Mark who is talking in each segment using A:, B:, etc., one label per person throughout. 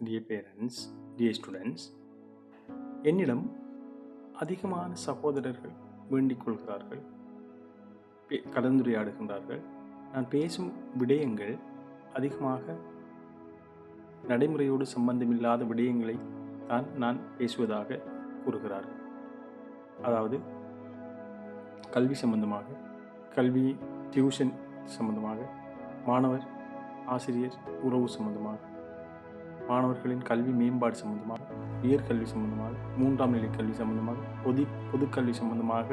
A: Dear parents, dear students, என்னிடம் அதிகமான சகோதரர்கள் வேண்டிக் கொள்கிறார்கள், கலந்துரையாடுகின்றார்கள். நான் பேசும் விடயங்கள் அதிகமாக நடைமுறையோடு சம்பந்தமில்லாத விடயங்களை தான் நான் பேசுவதாக கூறுகிறார்கள். அதாவது கல்வி சம்பந்தமாக, கல்வி டியூஷன் சம்பந்தமாக, மாணவர் ஆசிரியர் உறவு சம்பந்தமாக, மாணவர்களின் கல்வி மேம்பாடு சம்பந்தமாக, உயர்கல்வி சம்பந்தமாக, 3ஆம் நிலை கல்வி சம்பந்தமாக, பொதுக்கல்வி சம்பந்தமாக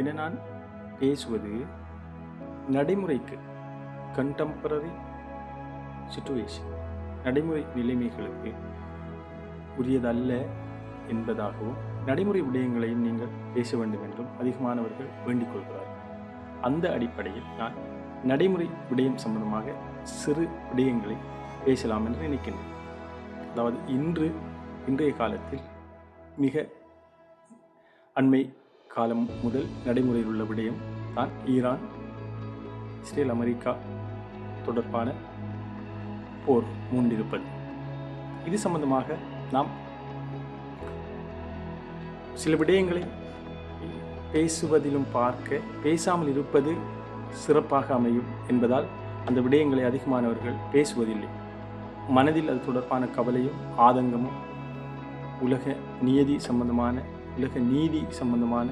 A: என நான் பேசுவது நடைமுறைக்கு கண்டெம்பரரி சிச்சுவேஷன், நடைமுறை நிலைமைகளுக்கு உரியதல்ல என்பதாகவும், நடைமுறை விடயங்களையும் நீங்கள் பேச வேண்டும் என்றும் அதிகமானவர்கள் வேண்டிக் கொள்கிறார்கள். அந்த அடிப்படையில் நான் நடைமுறை விடயம் சம்பந்தமாக சிறு விடயங்களை பேசலாம் என்று நினைக்கின்றேன். அதாவது இன்றைய காலத்தில் மிக அண்மை காலம் முதல் நடைமுறையில் உள்ள விடயம் தான் ஈரான், இஸ்ரேல், அமெரிக்கா தொடர்பான போர் மூண்டிருப்பது. இது சம்பந்தமாக நாம் சில விடயங்களை பேசுவதிலும் பார்க்க, பேசாமல் இருப்பது சிறப்பாக அமையும் என்பதால் அந்த விடயங்களை அதிகமானவர்கள் பேசுவதில்லை. மனதில் அது தொடர்பான கவலையும் ஆதங்கமும், உலக நியதி சம்பந்தமான, உலக நீதி சம்பந்தமான,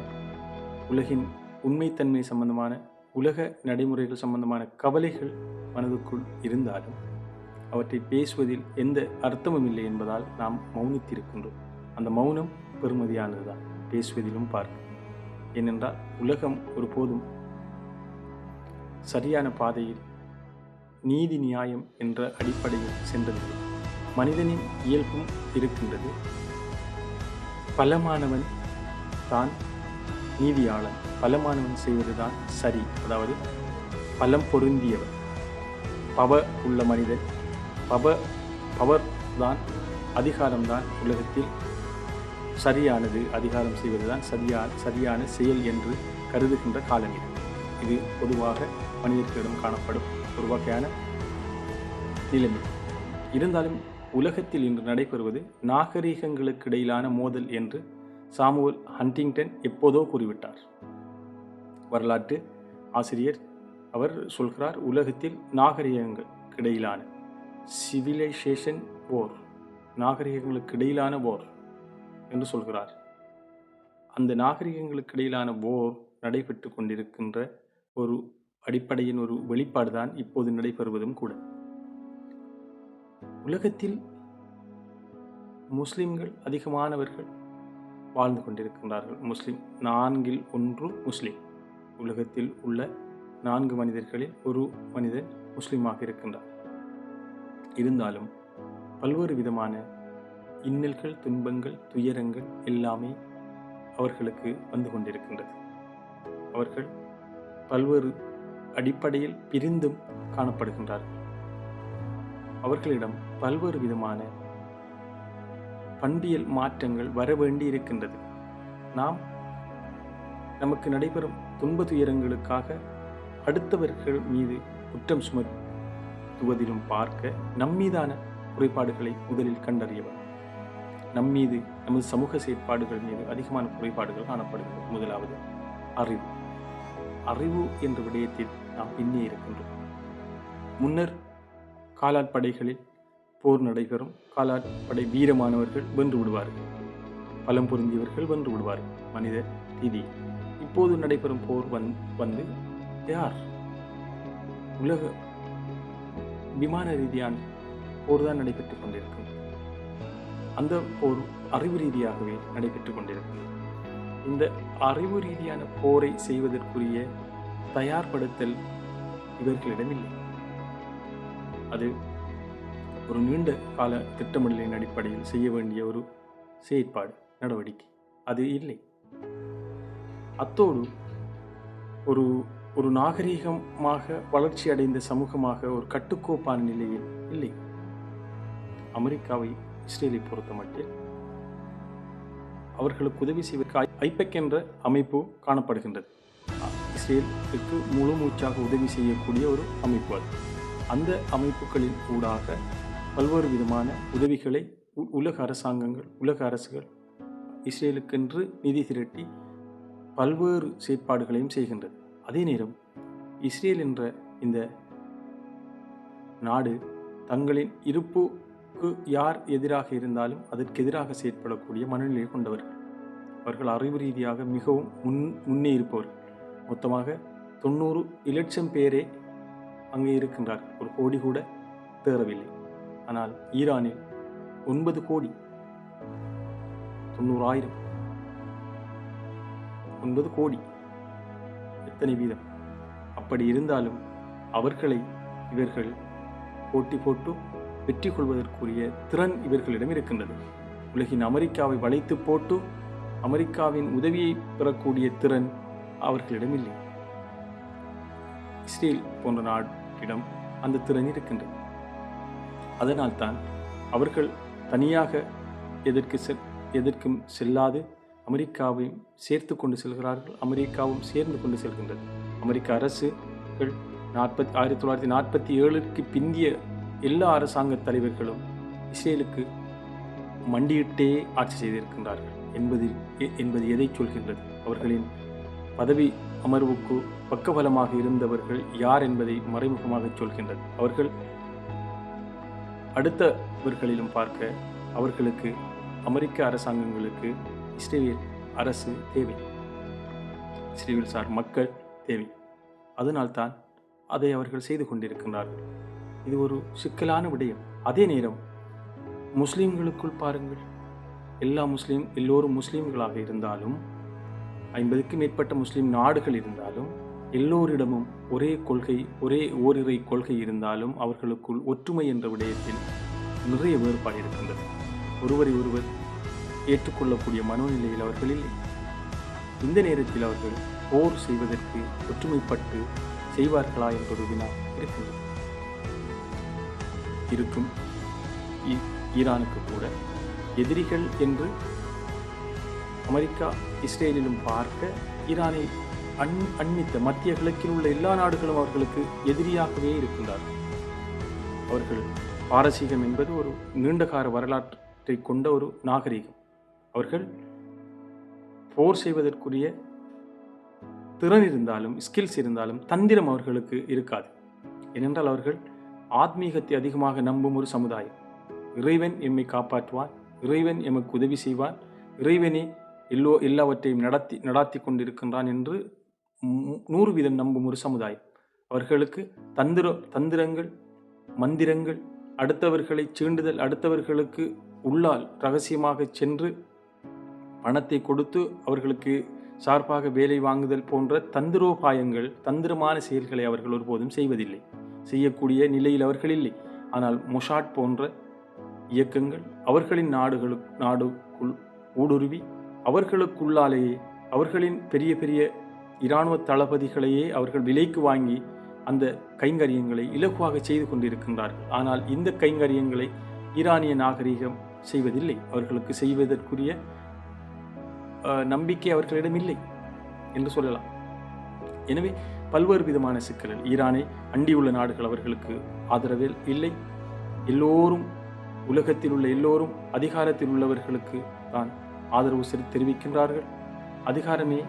A: உலகின் உண்மைத்தன்மை சம்பந்தமான, உலக நடைமுறைகள் சம்பந்தமான கவலைகள் மனதுக்குள் இருந்தாலும் அவற்றை பேசுவதில் எந்த அர்த்தமும் இல்லை என்பதால் நாம் மௌனித்திருக்கின்றோம். அந்த மௌனம் பெருமதியானதுதான் பேசுவதிலும் பார்க்க. ஏனென்றால் உலகம் ஒருபோதும் சரியான பாதையில் நீதி நியாயம் என்ற அடிப்படையில் சென்றதில்லை. மனிதனின் இயல்பும் இருக்கின்றது. பலமானவன் தான் நீதியாளன், பலமானவன் செய்வதுதான் சரி. அதாவது பலம் பொருந்தியவன், பவர் உள்ள மனிதன், பவர் தான், அதிகாரம்தான் உலகத்தில் சரியானது, அதிகாரம் செய்வதுதான் சரியான செயல் என்று கருதுகின்ற காலம் இது பொதுவாக மனிதர்களிடம் காணப்படும் ஒரு வகையான நிலைமை. இருந்தாலும் உலகத்தில் இன்று நடைபெறுவது நாகரீகங்களுக்கு இடையிலான மோதல் என்று சாமுவல் ஹண்டிங்டன் எப்போதோ கூறிவிட்டார். வரலாற்று ஆசிரியர் அவர் சொல்கிறார், உலகத்தில் நாகரீகங்களுக்கு இடையிலான சிவிலைசேஷன் போர், நாகரீகங்களுக்கு இடையிலான போர் என்று சொல்கிறார். அந்த நாகரீகங்களுக்கு இடையிலான போர் நடைபெற்று கொண்டிருக்கின்ற ஒரு அடிப்படையின் ஒரு வெளிப்பாடுதான் இப்போது நடைபெறுவதும் கூட. உலகத்தில் முஸ்லிம்கள் அதிகமானவர்கள் வாழ்ந்து கொண்டிருக்கின்றார்கள். முஸ்லிம் 4இல் 1 முஸ்லிம். உலகத்தில் உள்ள 4 மனிதர்களில் ஒரு மனிதன் முஸ்லிமாக இருக்கின்றார். இருந்தாலும் பல்வேறு விதமான இன்னல்கள், துன்பங்கள், துயரங்கள் எல்லாமே அவர்களுக்கு வந்து கொண்டிருக்கின்றது. அவர்கள் பல்வேறு அடிப்படையில் பிரிந்தும் காணப்படுகின்றார்கள். அவர்களிடம் பல்வேறு விதமான பண்பியல் மாற்றங்கள் வர வேண்டி இருக்கின்றது. நமக்கு நடைபெறும் துன்ப துயரங்களுக்காக அடுத்தவர்கள் மீது குற்றம் சுமத்துவதிலும் பார்க்க, நம்மீதான குறைபாடுகளை முதலில் கண்டறியவர். நம்மீது, நமது சமூக செயற்பாடுகள் மீது அதிகமான குறைபாடுகள் காணப்படுகிறது. முதலாவது அறிவு என்ற விடயத்தில் நாம் பின்னே இருக்கின்றோம். முன்னர் காலாட்படைகளில் போர் நடைபெறும். காலாட்படை வீரமானவர்கள் வென்று விடுவார்கள், பலம் பொருந்தியவர்கள் வென்று விடுவார்கள் மனித ரீதி. இப்போது நடைபெறும் போர் வந்து யார்? உலக விமான ரீதியான போர் தான் நடைபெற்றுக் கொண்டிருக்கும். அந்த போர் அறிவு ரீதியாகவே நடைபெற்றுக் கொண்டிருக்கிறது. இந்த அறிவு ரீதியான போரை செய்வதற்குரிய தயார்படுத்தல் இவர்களிடம் இல்லை. அது ஒரு நீண்ட கால திட்டமிடலின் அடிப்படையில் செய்ய வேண்டிய ஒரு செயற்பாடு, நடவடிக்கை அது இல்லை. அத்தோடு ஒரு நாகரீகமாக வளர்ச்சி அடைந்த சமூகமாக ஒரு கட்டுக்கோப்பான நிலையில் இல்லை. அமெரிக்காவை, இஸ்ரேலை பொறுத்த மட்டும் அவர்களுக்கு உதவி செய்வதற்கு ஐபெக் என்ற அமைப்பு காணப்படுகின்றது. இஸ்ரேலுக்கு முழு மூச்சாக உதவி செய்யக்கூடிய ஒரு அமைப்பு அது. அந்த அமைப்புகளின் ஊடாக பல்வேறு விதமான உதவிகளை உலக அரசாங்கங்கள், உலக அரசுகள் இஸ்ரேலுக்கென்று நிதி திரட்டி பல்வேறு செயற்பாடுகளையும் செய்கின்றது. அதே நேரம் இஸ்ரேல் என்ற இந்த நாடு தங்களின் இருப்புக்கு யார் எதிராக இருந்தாலும் அதற்கு எதிராக செயற்படக்கூடிய மனநிலையை கொண்டவர்கள். அவர்கள் அறிவு ரீதியாக மிகவும் முன்னே இருப்பவர்கள். மொத்தமாக 90 லட்சம் பேரே அங்கே இருக்கின்றார்கள். 1 கோடி கூட தேறவில்லை. ஆனால் ஈரானில் 9 கோடி 90,000 9 கோடி எத்தனை வீதம்? அப்படி இருந்தாலும் அவர்களை இவர்கள் போட்டி போட்டு வெற்றி கொள்வதற்குரிய திறன் இவர்களிடம் இருக்கின்றது. உலகின் அமெரிக்காவை வளைத்து போட்டு அமெரிக்காவின் உதவியை பெறக்கூடிய திறன் அவர்களிடம் இல்லை. இஸ்ரேல் போன்ற நாட்டிடம் அந்த திறன் இருக்கின்றது. அதனால்தான் அவர்கள் தனியாக எதற்கும் செல்லாது அமெரிக்காவையும் சேர்த்து கொண்டு செல்கிறார்கள். அமெரிக்காவும் சேர்ந்து கொண்டு செல்கின்றது. அமெரிக்க அரசுகள் 1947க்கு பிந்திய எல்லா அரசாங்க தலைவர்களும் இஸ்ரேலுக்கு மண்டியிட்டே ஆட்சி செய்திருக்கின்றார்கள் என்பது எதை சொல்கின்றது? அவர்களின் பதவி அமர்வுக்கு பக்கபலமாக இருந்தவர்கள் யார் என்பதை மறைமுகமாக சொல்கின்றது. அவர்கள் அடுத்தவர்களிலும் பார்க்க அவர்களுக்கு அமெரிக்க அரசாங்கங்களுக்கு இஸ்ரேல் அரசு தேவை, இஸ்ரேல் சார் மக்கள் தேவை. அதனால்தான் அதை அவர்கள் செய்து கொண்டிருக்கின்றார்கள். இது ஒரு சிக்கலான விடயம். அதே நேரம் முஸ்லீம்களுக்குள் பாருங்கள், எல்லோரும் முஸ்லீம்களாக இருந்தாலும் 50க்கும் மேற்பட்ட முஸ்லீம் நாடுகள் இருந்தாலும் எல்லோரிடமும் ஒரே கொள்கை, ஒரே ஓரிரை கொள்கை இருந்தாலும் அவர்களுக்குள் ஒற்றுமை என்ற விடயத்தில் நிறைய வேறுபாடு இருக்கின்றது. ஒருவரை ஒருவர் ஏற்றுக்கொள்ளக்கூடிய மனோநிலையில் அவர்கள் இல்லை. இந்த நேரத்தில் அவர்கள் போர் செய்வதற்கு ஒற்றுமைப்பட்டு செய்வார்களா என்ற ஒரு வினா இருக்கும். ஈரானுக்கு கூட எதிரிகள் என்று அமெரிக்கா இஸ்ரேலிலும் பார்க்க ஈரானை அண்மித்த மத்திய கிழக்கில் உள்ள எல்லா நாடுகளும் அவர்களுக்கு எதிரியாகவே இருக்கின்றார்கள். அவர்கள் பாரசீகம் என்பது ஒரு நீண்டகால வரலாற்றை கொண்ட ஒரு நாகரிகம். அவர்கள் போர் செய்வதற்குரிய திறன் இருந்தாலும், ஸ்கில்ஸ் இருந்தாலும் தந்திரம் அவர்களுக்கு இருக்காது. ஏனென்றால் அவர்கள் ஆத்மீகத்தை அதிகமாக நம்பும் ஒரு சமுதாயம். இறைவன் எம்மை காப்பாற்றுவான், இறைவன் எமக்கு உதவி செய்வான், இறைவனே எல்லாவற்றையும் நடாத்தி கொண்டிருக்கின்றான் என்று 100% நம்பும் ஒரு சமுதாயம். அவர்களுக்கு தந்திரங்கள், மந்திரங்கள், அடுத்தவர்களை சீண்டுதல், அடுத்தவர்களுக்கு உள்ளால் ரகசியமாக சென்று பணத்தை கொடுத்து அவர்களுக்கு சார்பாக வேலை வாங்குதல் போன்ற தந்திரோபாயங்கள், தந்திரமான செயல்களை அவர்கள் ஒருபோதும் செய்வதில்லை. செய்யக்கூடிய நிலையில் அவர்கள் இல்லை. ஆனால் மொசாட் போன்ற இயக்கங்கள் அவர்களின் நாடுக்குள் ஊடுருவி அவர்களுக்குள்ளாலேயே அவர்களின் பெரிய பெரிய இராணுவ தளபதிகளையே அவர்கள் விலைக்கு வாங்கி அந்த கைங்கரியங்களை இலகுவாக செய்து கொண்டிருக்கின்றார்கள். ஆனால் இந்த கைங்கரியங்களை ஈரானிய நாகரிகம் செய்வதில்லை. அவர்களுக்கு செய்வதற்குரிய நம்பிக்கை அவர்களிடம் இல்லை என்று சொல்லலாம். எனவே பல்வேறு விதமான சிக்கல்கள். ஈரானை அண்டியுள்ள நாடுகள் அவர்களுக்கு ஆதரவில் இல்லை. எல்லோரும், உலகத்தில் உள்ள எல்லோரும் அதிகாரத்தில் உள்ளவர்களுக்கு தான் ஆதரவு தெரிவிக்கின்றார்கள். அதிகாரமே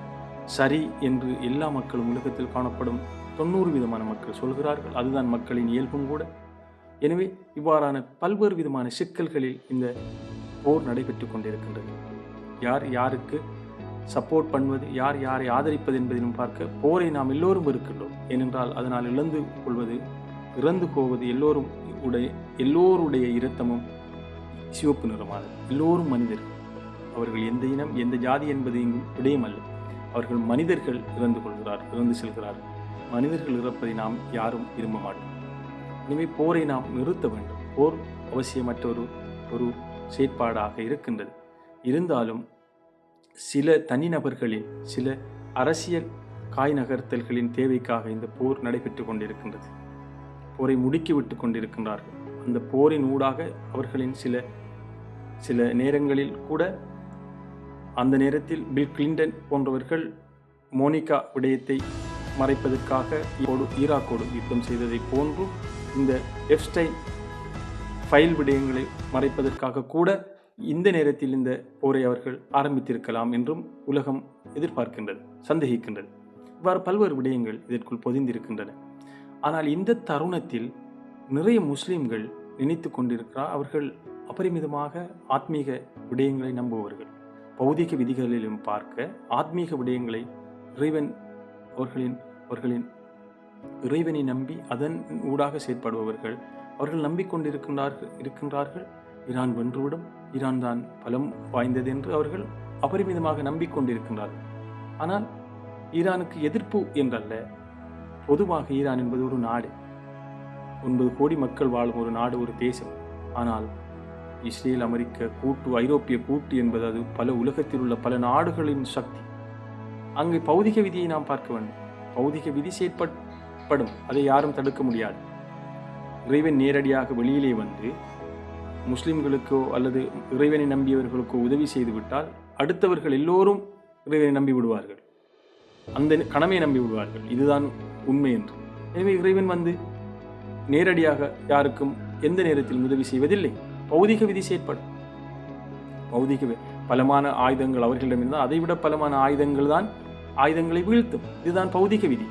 A: சரி என்று எல்லா மக்களும், உலகத்தில் காணப்படும் 90 விதமான மக்கள் சொல்கிறார்கள். அதுதான் மக்களின் இயல்பும் கூட. எனவே இவ்வாறான பல்வேறு விதமான சிக்கல்களில் இந்த போர் நடைபெற்று கொண்டிருக்கின்றது. யார் யாருக்கு சப்போர்ட் பண்ணுவது, யார் யாரை ஆதரிப்பது என்பதிலும் பார்க்க போரை நாம் எல்லோரும் வெறுக்கின்றோம். ஏனென்றால் அதனால் இறந்து போவது எல்லோருடைய இரத்தமும் சிவப்பு நிறமானது. எல்லோரும் மனிதர்கள். அவர்கள் எந்த இனம், எந்த ஜாதி என்பது இங்கு விடயம் அல்ல. அவர்கள் மனிதர்கள் இறந்து செல்கிறார்கள். மனிதர்கள் இறப்பதை நாம் யாரும் விரும்ப மாட்டோம். எனவே போரை நாம் நிறுத்த வேண்டும். போர் அவசியமற்ற ஒரு செயற்பாடாக இருக்கின்றது. இருந்தாலும் சில தனிநபர்களின், சில அரசியல் காய் நகர்த்தல்களின் தேவைக்காக இந்த போர் நடைபெற்று கொண்டிருக்கின்றது. போரை முடுக்கிவிட்டு கொண்டிருக்கின்றார்கள். அந்த போரின் ஊடாக அவர்களின் சில நேரங்களில் கூட, அந்த நேரத்தில் பில் கிளின்டன் போன்றவர்கள் மோனிகா விடயத்தை மறைப்பதற்காக ஈராக்கோடு யுத்தம் செய்ததை போன்று இந்த எப்ஸ்டைன் ஃபைல் விடயங்களை மறைப்பதற்காக கூட இந்த நேரத்தில் இந்த போரை அவர்கள் ஆரம்பித்திருக்கலாம் என்றும் உலகம் எதிர்பார்க்கின்றது, சந்தேகிக்கின்றது. இவ்வாறு பல்வேறு விடயங்கள் இதற்குள் பொதிந்திருக்கின்றன. ஆனால் இந்த தருணத்தில் நிறைய முஸ்லிம்கள் நினைத்து கொண்டிருக்கிறார், அவர்கள் அபரிமிதமாக ஆத்மீக விடயங்களை நம்புபவர்கள். பௌதிக விதிகளிலும் பார்க்க ஆத்மீக விடயங்களை அவர்களின் இறைவனை நம்பி அதன் ஊடாக செயற்படுபவர்கள். அவர்கள் நம்பிக்கொண்டிருக்கின்றார்கள் ஈரான் வென்றுவிடும், ஈரான் தான் பலம் வாய்ந்தது என்று அவர்கள் அபரிமிதமாக நம்பிக்கொண்டிருக்கின்றார்கள். ஆனால் ஈரானுக்கு எதிர்ப்பு என்றல்ல, பொதுவாக ஈரான் என்பது ஒரு நாடு, 9 கோடி மக்கள் வாழும் ஒரு நாடு, ஒரு தேசம். ஆனால் இஸ்ரேல் அமெரிக்க கூட்டு, ஐரோப்பிய கூட்டு என்பது அது பல உலகத்தில் உள்ள பல நாடுகளின் சக்தி. அங்கு பௌதிக விதியை நாம் பார்க்க வேண்டும். பௌதிக விதி செயற்படும், அதை யாரும் தடுக்க முடியாது. இறைவன் நேரடியாக வெளியிலே வந்து முஸ்லிம்களுக்கோ அல்லது இறைவனை நம்பியவர்களுக்கோ உதவி செய்துவிட்டால் அடுத்தவர்கள் எல்லோரும் இறைவனை நம்பி விடுவார்கள், அந்த கடமையை நம்பி விடுவார்கள். இதுதான் உண்மை என்று. எனவே இறைவன் வந்து நேரடியாக யாருக்கும் எந்த நேரத்தில் உதவி செய்வதில்லை. பௌதிக விதி செயற்படும். பௌதிக பலமான ஆயுதங்கள் அவர்களிடமிருந்தால் அதைவிட பலமான ஆயுதங்கள் தான் ஆயுதங்களை வீழ்த்தும். இதுதான் பௌதிக விதி.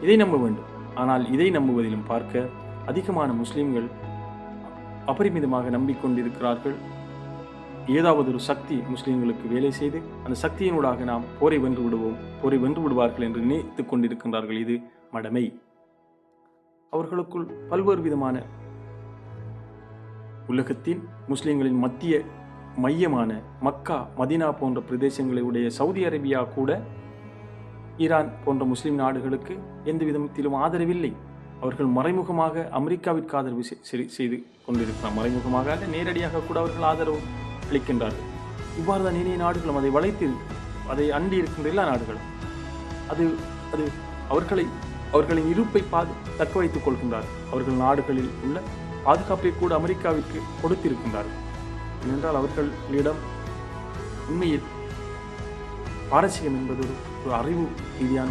A: இதை நம்ப வேண்டும். ஆனால் இதை நம்புவதிலும் பார்க்க அதிகமான முஸ்லிம்கள் அபரிமிதமாக நம்பிக்கொண்டிருக்கிறார்கள். ஏதாவது ஒரு சக்தி முஸ்லிம்களுக்கு வேலை செய்து அந்த சக்தியினூடாக நாம் போரை வென்று விடுவோம், போரை வென்று விடுவார்கள் என்று நினைத்துக் கொண்டிருக்கின்றார்கள். இது மடமை. அவர்களுக்குள் பல்வேறு விதமான உலகத்தின் முஸ்லிம்களின் மத்திய மையமான மக்கா, மதினா போன்ற பிரதேசங்களை உடைய சவுதி அரேபியா கூட ஈரான் போன்ற முஸ்லிம் நாடுகளுக்கு எந்த விதத்திலும் ஆதரவில்லை. அவர்கள் மறைமுகமாக அமெரிக்காவிற்கு ஆதரவு செய்து கொண்டிருக்கிறார். மறைமுகமாக அல்ல, நேரடியாக கூட அவர்கள் ஆதரவு அளிக்கின்றார்கள். இவ்வாறு தான் இணைய நாடுகளும் அதை வளைத்து, அதை அண்டி இருக்கின்ற எல்லா நாடுகளும் அது அது அவர்களின் இருப்பை தக்க வைத்துக் கொள்கின்றார்கள். அவர்கள் நாடுகளில் உள்ள பாதுகாப்பை கூட அமெரிக்காவிற்கு கொடுத்திருக்கின்றார்கள். ஏனென்றால் அவர்களிடம் உண்மையில் பாரசீகம் என்பது ஒரு அறிவு ரீதியான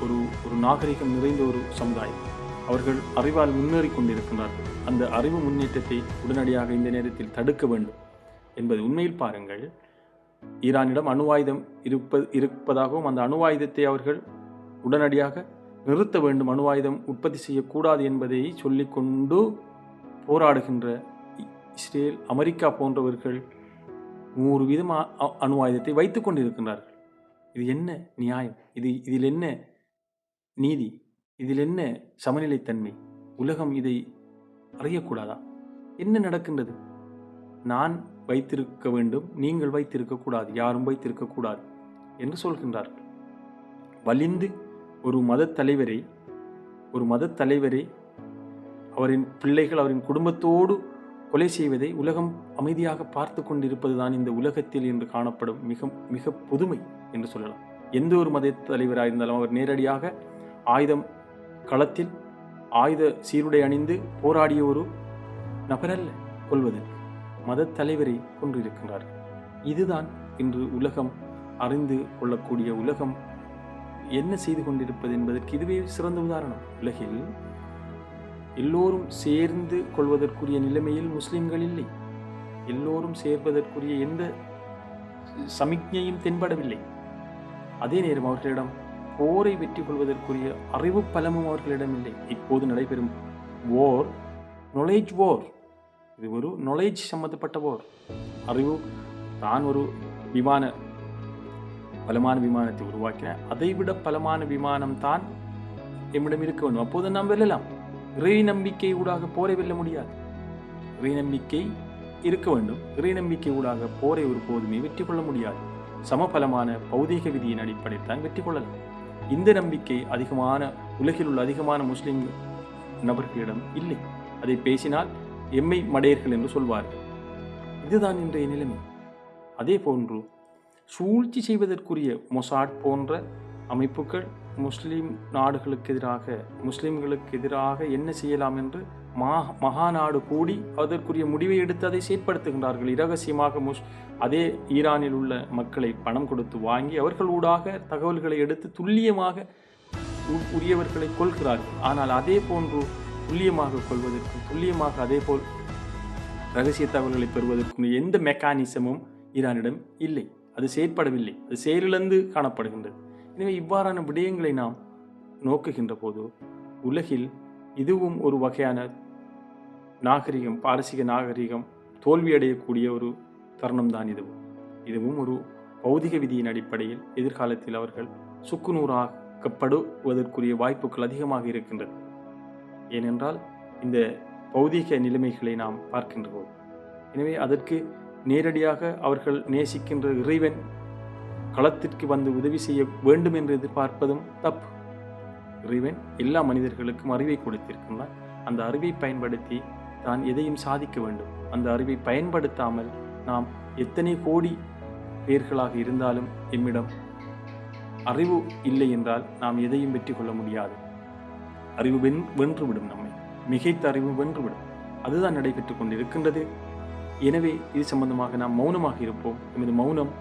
A: ஒரு நாகரிகம் நிறைந்த ஒரு சமுதாயம். அவர்கள் அறிவால் முன்னேறி கொண்டிருக்கின்றார்கள். அந்த அறிவு முன்னேற்றத்தை உடனடியாக இந்த நேரத்தில் தடுக்க வேண்டும் என்பது உண்மையில் பாருங்கள். ஈரானிடம் அணு ஆயுதம் இருப்பதாகவும் அந்த அணு ஆயுதத்தை அவர்கள் உடனடியாக நிறுத்த வேண்டும், அணு ஆயுதம் உற்பத்தி செய்யக்கூடாது என்பதை சொல்லிக்கொண்டு போராடுகின்ற இஸ்ரேல், அமெரிக்கா போன்றவர்கள் 100 வீதம் அணு ஆயுதத்தை வைத்துக் கொண்டிருக்கின்றார்கள். இது என்ன நியாயம்? இதில் என்ன நீதி? இதில் என்ன சமநிலைத்தன்மை? உலகம் இதை அறியக்கூடாதா? என்ன நடக்கின்றது? நான் வைத்திருக்க வேண்டும், நீங்கள் வைத்திருக்கக்கூடாது, யாரும் வைத்திருக்கக்கூடாது என்று சொல்கின்றார்கள். வலிந்து ஒரு மதத் தலைவரை அவரின் பிள்ளைகள் அவரின் குடும்பத்தோடு கொலை செய்வதை உலகம் அமைதியாக பார்த்து கொண்டிருப்பதுதான் இந்த உலகத்தில் என்று காணப்படும் மிக மிக புதுமை என்று சொல்லலாம். எந்த ஒரு மத தலைவராயிருந்தாலும் அவர் நேரடியாக ஆயுதம் களத்தில் ஆயுத சீருடை அணிந்து போராடிய ஒரு நபரல்ல கொள்வதற்கு. மத தலைவரை கொன்றிருக்கின்றார்கள். இதுதான் இன்று உலகம் அறிந்து கொள்ளக்கூடிய, உலகம் என்ன செய்து கொண்டிருப்பது என்பதற்கு இதுவே சிறந்த உதாரணம். உலகில் எல்லோரும் சேர்ந்து கொள்வதற்குரிய நிலைமையில் முஸ்லிம்கள் இல்லை. எல்லோரும் சேர்வதற்குரிய எந்த சமிக்ஞையும் தென்படவில்லை. அதே நேரம் அவர்களிடம் போரை வெற்றி கொள்வதற்குரிய அறிவு பலமும் அவர்களிடம் இல்லை. இப்போது நடைபெறும் போர் நாலேஜ் போர். இது ஒரு நாலேஜ் சம்பந்தப்பட்ட போர். அறிவு தான் ஒரு பலமான விமானத்தை உருவாக்கின, அதைவிட பலமான விமானம் தான் எம்மிடம் இருக்க வேண்டும். அப்போது நாம் வெல்லலாம். இறை நம்பிக்கை ஊடாக போரை வெல்ல முடியாது. இறை நம்பிக்கை இருக்க வேண்டும். இறை நம்பிக்கை ஊடாக போரை ஒருபோதுமே வெற்றி கொள்ள முடியாது. சமபலமான பௌதீக விதியின் அடிப்படையில் தான் வெற்றி கொள்ளலாம். இந்த நம்பிக்கை உலகில் உள்ள அதிகமான முஸ்லிம் நபர்களிடம் இல்லை. அதை பேசினால் எம்மை மடையர்கள் என்று சொல்வார்கள். இதுதான் இன்றைய நிலைமை. அதே போன்று சூழ்ச்சி செய்வதற்குரிய மொசாட் போன்ற அமைப்புகள் முஸ்லிம் முஸ்லிம்களுக்கு எதிராக என்ன செய்யலாம் என்று மகாநாடு கூடி அதற்குரிய முடிவை எடுத்து அதை செயற்படுத்துகின்றார்கள். இரகசியமாக அதே ஈரானில் உள்ள மக்களை பணம் கொடுத்து வாங்கி அவர்கள் ஊடாக தகவல்களை எடுத்து துல்லியமாக உரியவர்களை கொள்கிறார்கள். ஆனால் அதே போன்று துல்லியமாக கொள்வதற்கும் துல்லியமாக அதே போல் ரகசிய தகவல்களை பெறுவதற்கு எந்த மெக்கானிசமும் ஈரானிடம் இல்லை. அது செயற்படவில்லை. அது செயலிழந்து காணப்படுகின்றது. எனவே இவ்வாறான விடயங்களை நாம் நோக்குகின்ற போது உலகில் இதுவும் ஒரு வகையான நாகரிகம், பாரசீக நாகரிகம் தோல்வியடையக்கூடிய ஒரு தருணம்தான். இதுவும் ஒரு பௌதிக விதியின் அடிப்படையில் எதிர்காலத்தில் அவர்கள் சுக்குநூறாக்கப்படுவதற்குரிய வாய்ப்புகள் அதிகமாக இருக்கின்றது. ஏனென்றால் இந்த பௌதிக நிலைமைகளை நாம் பார்க்கின்ற போது, எனவே அதற்கு நேரடியாக அவர்கள் நேசிக்கின்ற இறைவன் களத்திற்கு வந்து உதவி செய்ய வேண்டும் என்று எதிர்பார்ப்பதும் தப்பு. இறைவன் எல்லா மனிதர்களுக்கும் அறிவை கொடுத்திருக்கின்றான். அந்த அறிவை பயன்படுத்தி தான் எதையும் சாதிக்க வேண்டும். அந்த அறிவை பயன்படுத்தாமல் நாம் எத்தனை கோடி பேர்களாக இருந்தாலும் எம்மிடம் அறிவு இல்லை என்றால் நாம் எதையும் வெற்றி கொள்ள முடியாது. அறிவு வென்றுவிடும், நம்மை மிகைத்த அறிவு வென்றுவிடும். அதுதான் நடைபெற்றுக் கொண்டிருக்கின்றது. எனவே இது சம்பந்தமாக நாம் மௌனமாக இருப்போம். எமது மௌனம்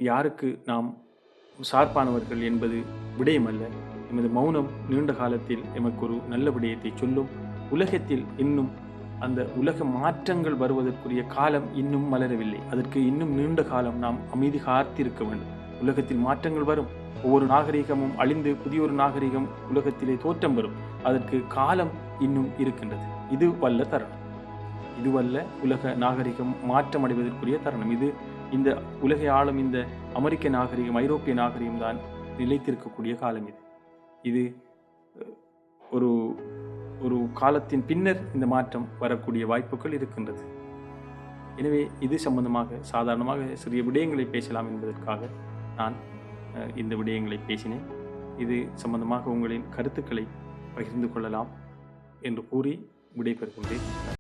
A: யாருக்கு நாம் சார்பானவர்கள் என்பது விடயமல்ல. எமது மௌனம் நீண்ட காலத்தில் எமக்கு ஒரு நல்ல விடயத்தை சொல்லும். உலகத்தில் இன்னும் அந்த உலக மாற்றங்கள் வருவதற்குரிய காலம் இன்னும் மலரவில்லை. அதற்கு இன்னும் நீண்ட காலம் நாம் அமைதி காத்திருக்க வேண்டும். உலகத்தில் மாற்றங்கள் வரும். ஒவ்வொரு நாகரிகமும் அழிந்து புதிய ஒரு நாகரிகம் உலகத்திலே தோற்றம் வரும். அதற்கு காலம் இன்னும் இருக்கின்றது. இது வல்ல தருணம். இதுவல்ல உலக நாகரிகம் மாற்றம் அடைவதற்குரிய தருணம். இந்த உலகை ஆளும் இந்த அமெரிக்க நாகரிகம், ஐரோப்பிய நாகரிகம் தான் நிலைத்திருக்கக்கூடிய காலம். இது ஒரு காலத்தின் பின்னர் இந்த மாற்றம் வரக்கூடிய வாய்ப்புகள் இருக்கின்றது. எனவே இது சம்பந்தமாக சாதாரணமாக சிறிய விடயங்களை பேசலாம் என்பதற்காக நான் இந்த விடயங்களை பேசினேன். இது சம்பந்தமாக உங்களின் கருத்துக்களை பகிர்ந்து கொள்ளலாம் என்று கூறி விடைபெறுகின்றேன்.